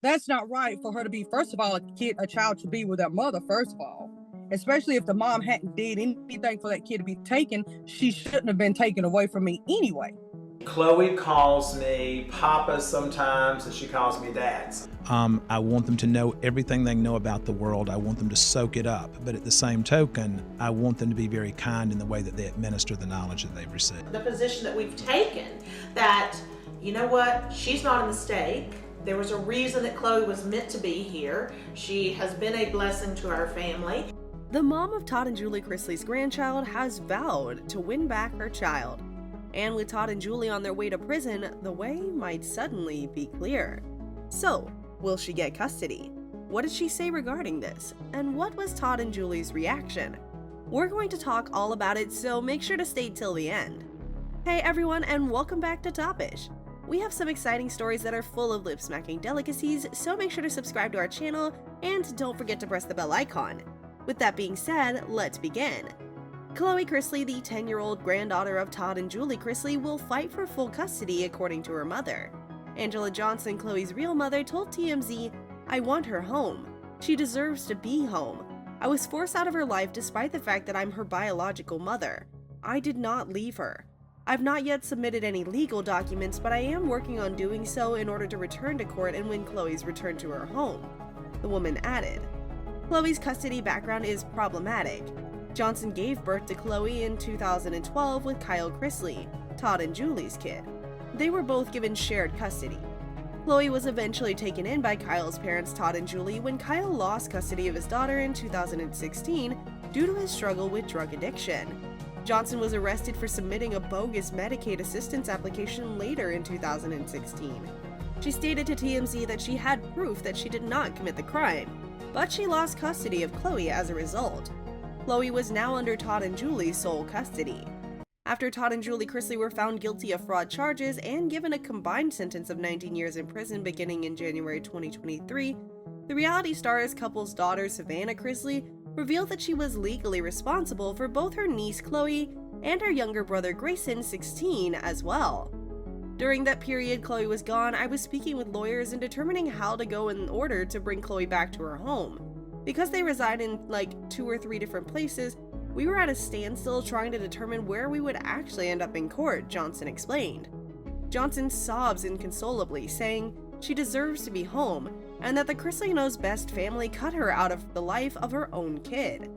That's not right for her to be, first of all, a child should be with their mother, first of all. Especially if the mom hadn't did anything for that kid to be taken, she shouldn't have been taken away from me anyway. Chloe calls me Papa sometimes, and she calls me Dad. I want them to know everything they know about the world. I want them to soak it up. But at the same token, I want them to be very kind in the way that they administer the knowledge that they've received. The position that we've taken that, you know what, she's not a mistake. There was a reason that Chloe was meant to be here. She has been a blessing to our family. The mom of Todd and Julie Chrisley's grandchild has vowed to win back her child. And with Todd and Julie on their way to prison, the way might suddenly be clear. So, will she get custody? What did she say regarding this? And what was Todd and Julie's reaction? We're going to talk all about it, so make sure to stay till the end. Hey everyone, and welcome back to Topish. We have some exciting stories that are full of lip-smacking delicacies, so make sure to subscribe to our channel, and don't forget to press the bell icon. With that being said, let's begin. Chloe Chrisley, the 10-year-old granddaughter of Todd and Julie Chrisley, will fight for full custody according to her mother. Angela Johnson, Chloe's real mother, told TMZ, "I want her home. She deserves to be home. I was forced out of her life despite the fact that I'm her biological mother. I did not leave her. I've not yet submitted any legal documents, but I am working on doing so in order to return to court and win Chloe's return to her home," the woman added. Chloe's custody background is problematic. Johnson gave birth to Chloe in 2012 with 𝐥𝐤𝐤 Chrisley, Todd and Julie's kid. They were both given shared custody. Chloe was eventually taken in by 𝐥𝐤𝐤's parents, Todd and Julie, when 𝐥𝐤𝐤 lost custody of his daughter in 2016 due to his struggle with drug addiction. Johnson was arrested for submitting a bogus Medicaid assistance application later in 2016. She stated to TMZ that she had proof that she did not commit the crime, but she lost custody of Chloe as a result. Chloe was now under Todd and Julie's sole custody. After Todd and Julie Chrisley were found guilty of fraud charges and given a combined sentence of 19 years in prison beginning in January 2023, the reality stars couple's daughter Savannah Chrisley revealed that she was legally responsible for both her niece Chloe and her younger brother Grayson, 16, as well. During that period Chloe was gone, I was speaking with lawyers and determining how to go in order to bring Chloe back to her home. Because they reside in like 2 or 3 different places, we were at a standstill trying to determine where we would actually end up in court, Johnson explained. Johnson sobs inconsolably, saying she deserves to be home, and that the Chrisley Knows Best family cut her out of the life of her own kid.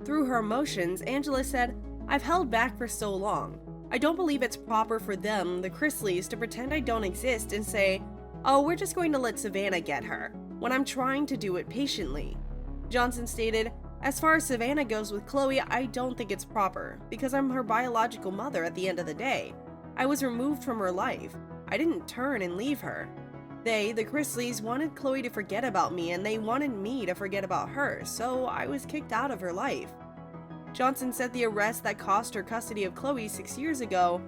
Through her emotions, Angela said, "I've held back for so long. I don't believe it's proper for them, the Chrisleys, to pretend I don't exist and say, 'Oh, we're just going to let Savannah get her,' when I'm trying to do it patiently." Johnson stated, "As far as Savannah goes with Chloe, I don't think it's proper, because I'm her biological mother at the end of the day. I was removed from her life. I didn't turn and leave her. They, the Chrisleys, wanted Chloe to forget about me, and they wanted me to forget about her, so I was kicked out of her life." Johnson said the arrest that cost her custody of Chloe 6 years ago,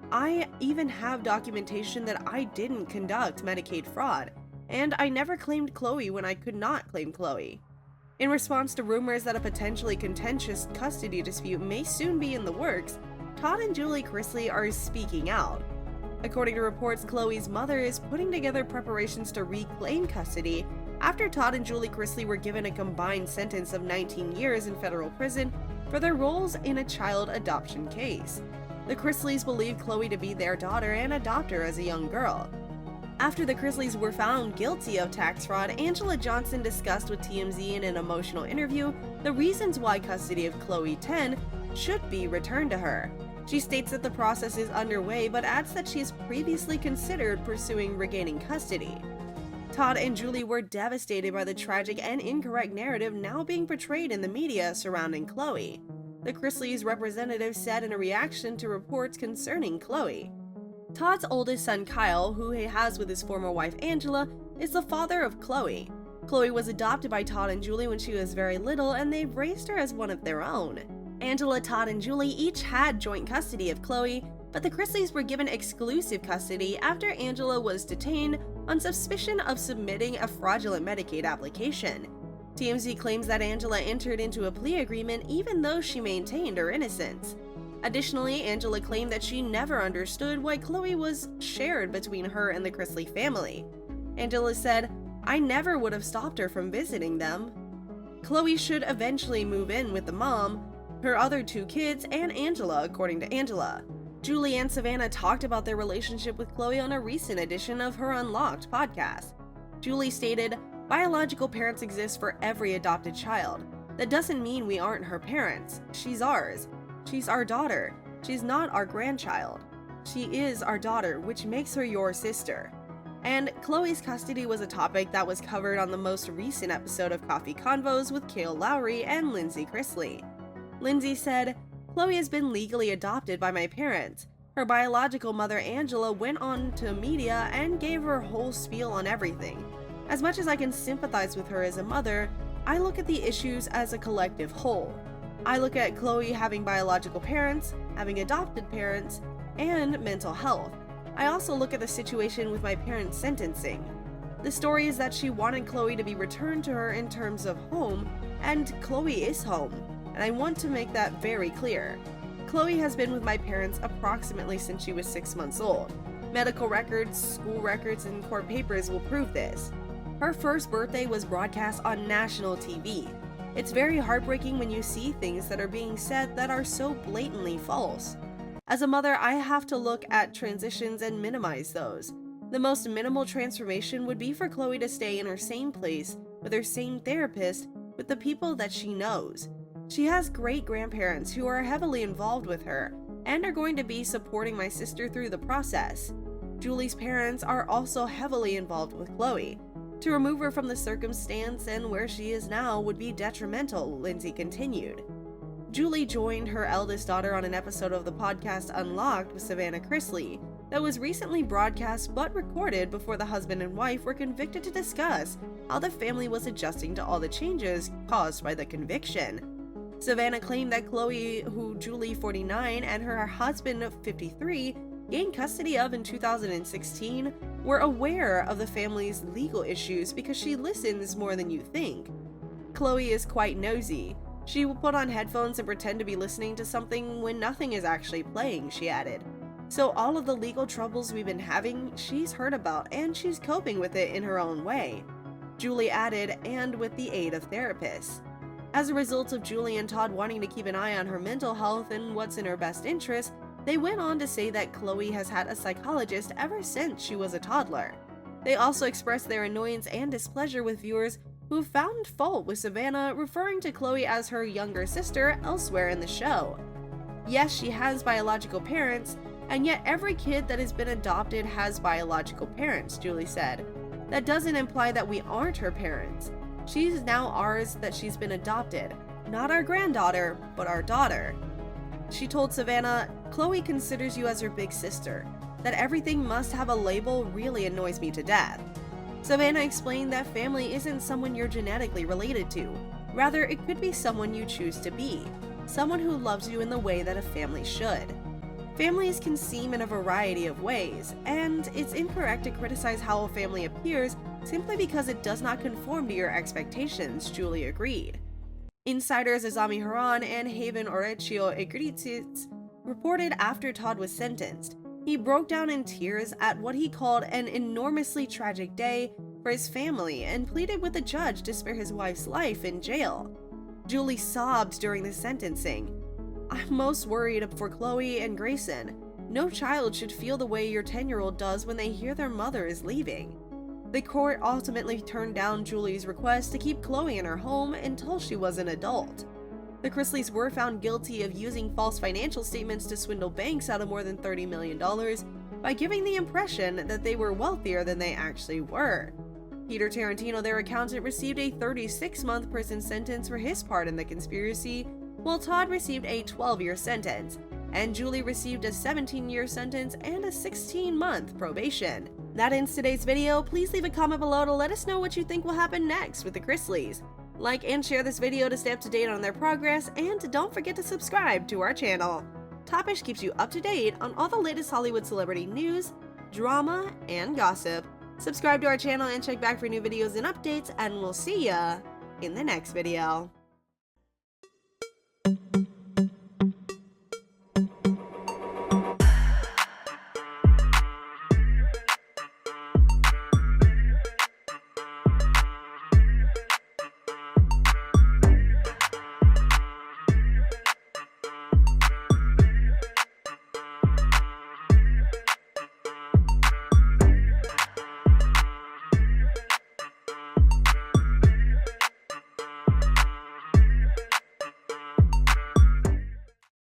"I even have documentation that I didn't conduct Medicaid fraud, and I never claimed Chloe when I could not claim Chloe." In response to rumors that a potentially contentious custody dispute may soon be in the works, Todd and Julie Chrisley are speaking out. According to reports, Chloe's mother is putting together preparations to reclaim custody after Todd and Julie Chrisley were given a combined sentence of 19 years in federal prison for their roles in a child adoption case. The Chrisleys believe Chloe to be their daughter and adopt her as a young girl. After the Chrisleys were found guilty of tax fraud, Angela Johnson discussed with TMZ in an emotional interview the reasons why custody of Chloe 10 should be returned to her. She states that the process is underway, but adds that she has previously considered pursuing regaining custody. Todd and Julie were devastated by the tragic and incorrect narrative now being portrayed in the media surrounding Chloe. The Chrisleys' representative said in a reaction to reports concerning Chloe, "Todd's oldest son Kyle, who he has with his former wife Angela, is the father of Chloe. Chloe was adopted by Todd and Julie when she was very little, and they've raised her as one of their own. Angela, Todd, and Julie each had joint custody of Chloe, but the Chrisleys were given exclusive custody after Angela was detained on suspicion of submitting a fraudulent Medicaid application. TMZ claims that Angela entered into a plea agreement even though she maintained her innocence. Additionally, Angela claimed that she never understood why Chloe was shared between her and the Chrisley family. Angela said, I never would have stopped her from visiting them. 𝐤𝐤 should eventually move in with the mom, her other 2 kids, and Angela, according to Angela. Julie and Savannah talked about their relationship with 𝐤𝐤 on a recent edition of her Unlocked podcast. Julie stated, "Biological parents exist for every adopted child. That doesn't mean we aren't her parents. She's ours. She's our daughter. She's not our grandchild. She is our daughter, which makes her your sister." And 𝐤𝐤's custody was a topic that was covered on the most recent episode of Coffee Convos with 𝐥𝐤𝐤 and Lindsay Chrisley. Lindsay said, "𝐤𝐤 has been legally adopted by my parents. Her biological mother Angela went on to media and gave her whole spiel on everything. As much as I can sympathize with her as a mother, I look at the issues as a collective whole. I look at 𝐤𝐤 having biological parents, having adopted parents, and mental health. I also look at the situation with my parents' sentencing. The story is that she wanted 𝐤𝐤 to be returned to her in terms of home, and 𝐤𝐤 is home, and I want to make that very clear. 𝐤𝐤 has been with my parents approximately since she was 6 months old. Medical records, school records, and court papers will prove this. Her first birthday was broadcast on national TV. It's very heartbreaking when you see things that are being said that are so blatantly false. As a mother, I have to look at transitions and minimize those. The most minimal transformation would be for 𝐤𝐤 to stay in her same place, with her same therapist, with the people that she knows. She has great grandparents who are heavily involved with her, and are going to be supporting my sister through the process. Julie's parents are also heavily involved with 𝐤𝐤. To remove her from the circumstance and where she is now would be detrimental," Lindsay continued. Julie joined her eldest daughter on an episode of the podcast Unlocked with Savannah Chrisley that was recently broadcast but recorded before the husband and wife were convicted to discuss how the family was adjusting to all the changes caused by the conviction. Savannah claimed that 𝐤𝐤, who Julie, 49, and her husband, 53, gained custody of in 2016, were aware of the family's legal issues because she listens more than you think. 𝐤𝐤 is quite nosy. She will put on headphones and pretend to be listening to something when nothing is actually playing, she added. So all of the legal troubles we've been having, she's heard about, and she's coping with it in her own way. Julie added, and with the aid of therapists. As a result of Julie and Todd wanting to keep an eye on her mental health and what's in her best interest, they went on to say that 𝐤𝐤 has had a psychologist ever since she was a toddler. They also expressed their annoyance and displeasure with viewers who found fault with Savannah referring to 𝐤𝐤 as her younger sister elsewhere in the show. Yes, she has biological parents, and yet every kid that has been adopted has biological parents, Julie said. That doesn't imply that we aren't her parents. She's now ours that she's been adopted. Not our granddaughter, but our daughter. She told Savannah, 𝐤𝐤 considers you as her big sister. That everything must have a label really annoys me to death. Savannah explained that family isn't someone you're genetically related to. Rather, it could be someone you choose to be. Someone who loves you in the way that a family should. Families can seem in a variety of ways, and it's incorrect to criticize how a family appears simply because it does not conform to your expectations, Julie agreed. Insiders 𝐥𝐨𝐬𝐻 and 𝐻𝐸𝐤𝐤 reported after Todd was sentenced. He broke down in tears at what he called an enormously tragic day for his family and pleaded with the judge to spare his wife's life in jail. Julie sobbed during the sentencing. "I'm most worried for 𝐤𝐤 and Grayson. No child should feel the way your 10-year-old does when they hear their mother is leaving." The court ultimately turned down Julie's request to keep 𝐤𝐤 in her home until she was an adult. The Chrisleys were found guilty of using false financial statements to swindle banks out of more than $30 million by giving the impression that they were wealthier than they actually were. Peter Tarantino, their accountant, received a 36-month prison sentence for his part in the conspiracy, while Todd received a 12-year sentence, and Julie received a 17-year sentence and a 16-month probation. That ends today's video. Please leave a comment below to let us know what you think will happen next with the Chrisleys. Like and share this video to stay up to date on their progress, and don't forget to subscribe to our channel. Topish keeps you up to date on all the latest Hollywood celebrity news, drama, and gossip. Subscribe to our channel and check back for new videos and updates, and we'll see ya in the next video.